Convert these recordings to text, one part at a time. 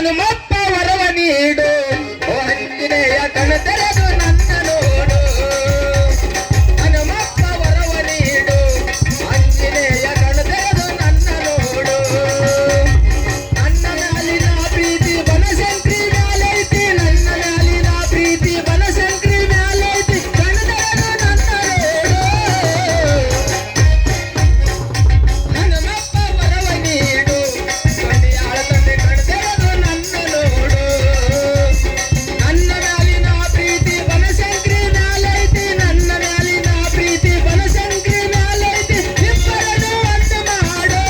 ಹನುಮಪ್ಪ ವರವ ನೀಡು ಓ ಆಂಜನೇಯ ಕಣ ತೆರೆದು ನನ್ನ ನೋಡು ಹನುಮಪ್ಪ ವರವ ನೀಡು ಆಂಜನೇಯ ಕಣ ತೆರೆದು ನನ್ನ ನೋಡು ನನ್ನ ಮ್ಯಾಲಿನ ಪ್ರೀತಿ ಬನಶಂಕರಿ ಮ್ಯಾಲೈತಿ ನನ್ನ ಮ್ಯಾಲಿನ ಪ್ರೀತಿ ಬನಶಂಕರಿ ಮ್ಯಾಲೈತಿ ಕಣ ತೆರೆದು ನನ್ನ ನೋಡು ಹನುಮಪ್ಪ ವರವ ನೀಡು ಕಡಿಯಾಳ ತಂದೆ ಕಣ ತೆರೆದು ನನ್ನ ನೋಡು ನನ್ನ ಮ್ಯಾಲಿನ ಪ್ರೀತಿ ಬನಶಂಕರಿ ಮ್ಯಾಲೈತಿ ನನ್ನ ಮ್ಯಾಲಿನ ಪ್ರೀತಿ ಬನಶಂಕರಿ ಮ್ಯಾಲೈತಿ ಇಬ್ಬರನ್ನು ಒಂದು ಮಾಡು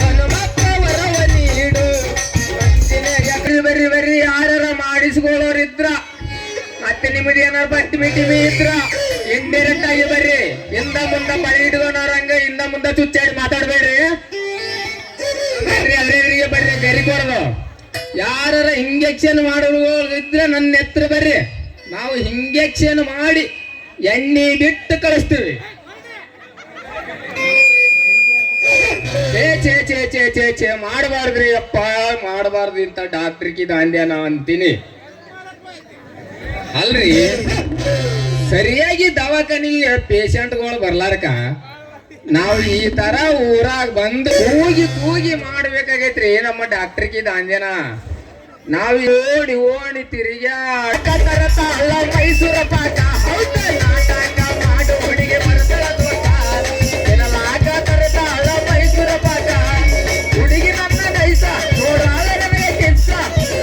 ಹನುಮಪ್ಪ ವರವ ನೀಡು ಆಂಜನೇಯ ಬರ್ರಿ ಬರ್ರಿ ಯಾರ ಮಾಡಿಸ್ಕೊಳ್ಳೋರಿದ್ರ ಮತ್ತೆ ನಿಮ್ಮದು ಏನಾರು ಬಟ್ಟಿ ಬಿಟ್ಟಿ ಇದ್ರ ಇಂಡೈರೆಕ್ಟ್ ಆಗಿ ಬರ್ರಿ ಹಿಂದ ಮುಂದ ಬಳಿ ಇಟ್ಕೊಂಡವ್ರಂಗ ಹಿಂದ ಮುಂದ ಚುಚ್ಚಾಡಿ ಮಾತಾಡ್ಬೇಡ್ರಿ ಬರ್ರಿ ಅವ್ರಿಗೆ ಬರ್ರಿ ಬೆರಿ ಕೊಡದು ಯಾರ ಇಂಜೆಕ್ಷನ್ ಮಾಡೋರು ಇದ್ರೆ ನನ್ನ ಹತ್ರ ಬರ್ರಿ ನಾವು ಇಂಜೆಕ್ಷನ್ ಮಾಡಿ ಎಣ್ಣೆ ಬಿಟ್ಟು ಕಳಿಸ್ತೀವಿ ಛೇ ಛೇ ಛೇ ಛೇ ಛೇ ಛೇ ಮಾಡಬಾರ್ದ್ರಿ ಅಪ್ಪ ಮಾಡಬಾರ್ದು ಇಂತ ಡಾಕ್ಟ್ರಿಗೆ ದಾಂದ್ಯ ನಾ ಅಂತೀನಿ ಅಲ್ರಿ ಸರಿಯಾಗಿ ದವಾಖಾನಿಗೆ ಪೇಷಂಟ್ಗಳು ಬರ್ಲಾರ್ಕ ನಾವು ಈ ತರ ಊರಾಗ ಬಂದು ಕೂಗಿ ಕೂಗಿ ಮಾಡ್ಬೇಕಾಗೈತ್ರಿ ನಮ್ಮ ಡಾಕ್ಟ್ರಿಗೆ ದಾಂದ್ಯನ ನಾವು ಓಡಿ ಓಡಿ ತಿರುಗಾಟ ತಾಳ ಮೈಸೂರ ಪಾಠ ಹೌದ ನಾಟಕ ಮಾಡು ಹುಡುಗಿ ಬರ್ತಳ ದೋಟ ಎನ್ನಲಾಗ ತರತಾಳ ಮೈಸೂರ ಪಾಠ ಹುಡುಗಿ ನನ್ನ ನೈಸ ನೋಡಾಳ ನನಗೆ ಕೆಲ್ಸ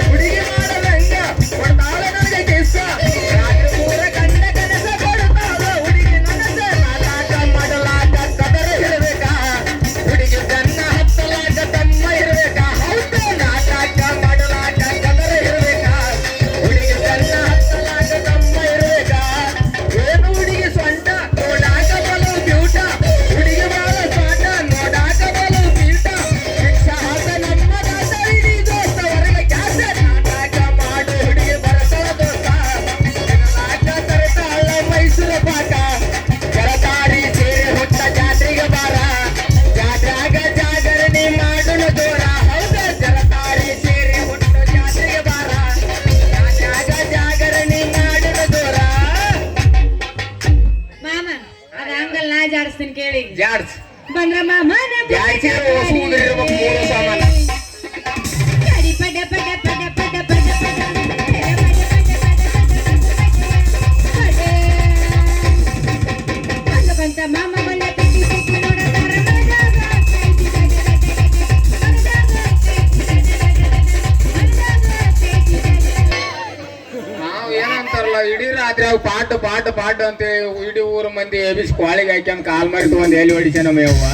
ಹುಡುಗಿ ಮಾಡಲಂಗ ಕೊಡ್ತಾಳ ನನಗೆ ಕೆಲ್ಸ ರಾತ್ರಿ ಪೂರ ಕಂಡ ಕನಸ ಕೊಡ್ತಾಳ ಹುಡುಗಿ ನನಸ ನಾಟಕ ಮಾಡಲಾಗ ಕದರ ಇರಬೇಕಾ ಹುಡುಗಿ ಜನ್ನ ಹತ್ತಲಾಗ ತಮ್ಮ ಇರಬೇಕಾ ಹೌದ ನಾಟಕ ಮಾಡಲಾಗ ಕದರ ಇರಬೇಕಾ ಹುಡುಗಿ ಜನ್ನ ಹತ್ತಲಾಗ ತಮ್ಮ ಇರಬೇಕಾ ಏನು ಹುಡುಗಿ ಸ್ವಂಟ ನೋಡಾಕ ಬಲು ಬ್ಯೂಟ ಹುಡುಗಿ ಬಾಳ ಸ್ವಂಟ ನೋಡಾಕ ಬಲು ಬ್ಯೂಟ ಶಿಕ್ಷಾ ಹಾಕ ನಮ್ಮ ದಾಸ ಇಡೀ ದೋಸ್ತ ಹೊರಗೆ ಕ್ಯಾಸ ನಾಟಕ ಮಾಡು ಹುಡುಗಿ ಬರತಳ ದೋಸ್ತ ನಾಟ ತರತಾಳ ಮೈಸೂರ ಪಾಠ ಜರತಾರಿ ಸೇರಿ ಹುಟ್ಟ ಜಾತ್ರೆಗೆ ಬಾರ ಜಾತ್ರಾಗ ಜಾಗರಣೆ ಮಾಡೋಣ ದೂರ ಹೌದ ಜರತಾರಿ ಸೇರಿ ಹುಟ್ಟ ಜಾತ್ರೆಗೆ ಬಾರ ಜಾತ್ರಾಗ ಜಾಗರಣೆ ಮಾಡೋಣ ದೂರ ಮಾಮ ಅದ ಹಂಗಲ್ಲ ನಾ ಜಾಡಿಸ್ತೀನಿ ಕೇಳಿ ಜಾಡ್ಸ್ ಬಂದ್ರ ಮಾಮ ಜಾಡ್ಸಿ ಓಸುವುದಿರ್ಬೇಕು ಮೂರು ಸಾಮಾನ ಪಡ ಪಡ ಪಡ ಪಡ ಪಡ ಬಂತ ಮಾಮ ಬಲ್ಲ ಪಿಟಿ ಪಿಟಿ ನೋಡತಾರ ನಾವು ಏನಂತಾರಲ್ಲ ಇಡೀ ರಾತ್ರಿ ಅವ್ ಪಾಟ್ ಪಾಟ್ ಪಾಟ್ ಅಂತ ಇಡೀ ಊರು ಮಂದಿ ಎಬಿಸ್ ಕ್ವಾಳಿಗೆ ಹಾಕ್ಯಂದ್ ಕಾಲ್ ಮರಿತು ಒಂದ್ ಎಲ್ಲಿ ಹೊಡಿಸ ನಮ್ಮ ಯವ್ವ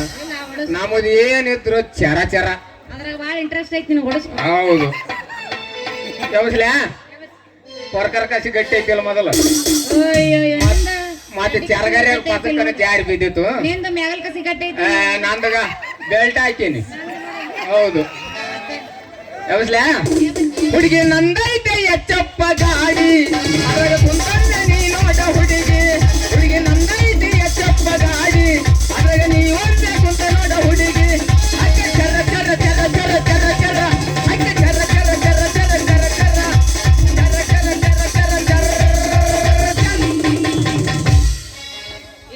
ನಮ್ಮದು ಏನಿದ್ರು ಚರ ಚರ ಅದ್ರಾಗ ಭಾಳ ಇಂಟ್ರೆಸ್ಟ್ ಐತಿ ನೀನು ಹೊಡಸ್ ಹೌದು ಯಾವಸ್ಲ್ಯಾ ಕೊರಕರ ಕಸಿ ಗಟ್ಟಿ ಐತಿಲ್ಲ ಮೊದಲು ಮತ್ತೆ ಚರಗಾರಿ ಪದಕನ ಜಾರಿ ಬಿದ್ದಿತ್ತು ನಿಂದು ಮ್ಯಾಗಲ್ ಕಸಿ ಗಟ್ಟಿ ಐತಿ ನಂದಾಗ ಬೆಲ್ಟ್ ಹಾಕೀನಿ ಹೌದು ಯಾವಸ್ಲ್ಯಾ ಹುಡುಗಿ ನಂದೈತೆ ಎಚ್ಚಪ್ಪ ಗಾಡಿ ಅದ್ರಾಗ ಕುಂತಲ್ಲ ನೀ ನೋಡ ಹುಡುಗಿ ಹುಡುಗಿ ನಂದೈತೆ ಎಚ್ಚಪ್ಪ ಗಾಡಿ ಅದ್ರಾಗ ನೀ ಒಂದೇ ಕುಂತ ನೋಡ ಹುಡುಗಿ ಅಕ್ಕೆ ಚರ ಚರ ಚರ ಚರ ಚರ ಚರ ಅಕ್ಕೆ ಚರ ಚರ ಚರ ಚರ ಚರ ಚರ ಚರ ಚರ ಚರ ಚರ ಚರ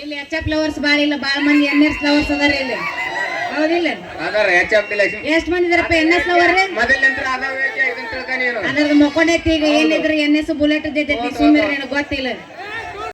ಇಲ್ಲಿ ಎಚ್ ಲವರ್ಸ್ ಭಾಳ ಇಲ್ಲ ಭಾಳ ಮಂದಿ ಎನ್.ಎಸ್ ಲವರ್ಸ್ ಅದಾರ ಇಲ್ಲಿ ಹೌದಿಲ್ಲ ಅದರ ಎಚ್ಚಪ್ಪ ಲಕ್ಷ್ಮಿ ಎಷ್ಟ್ ಮಂದಿ ಇದಾರಪ್ಪ ಎನ್.ಎಸ್ ಲವರ್ ಮೊದಲಿಂತ್ರ ಅದಾವ ಇದನ್ನ ತಿಳ್ಕ ನೀನು ಅದ್ರದ್ದು ಮೊಕೊಂಡೈತಿ ಈಗ ಏನಿದ್ರು ಎನ್.ಎಸ್ ಬುಲೆಟ್ ಜೈತೈತಿ ಸುಮ್ಮನೆ ನನಗೆ ಗೊತ್ತಿಲ್ಲ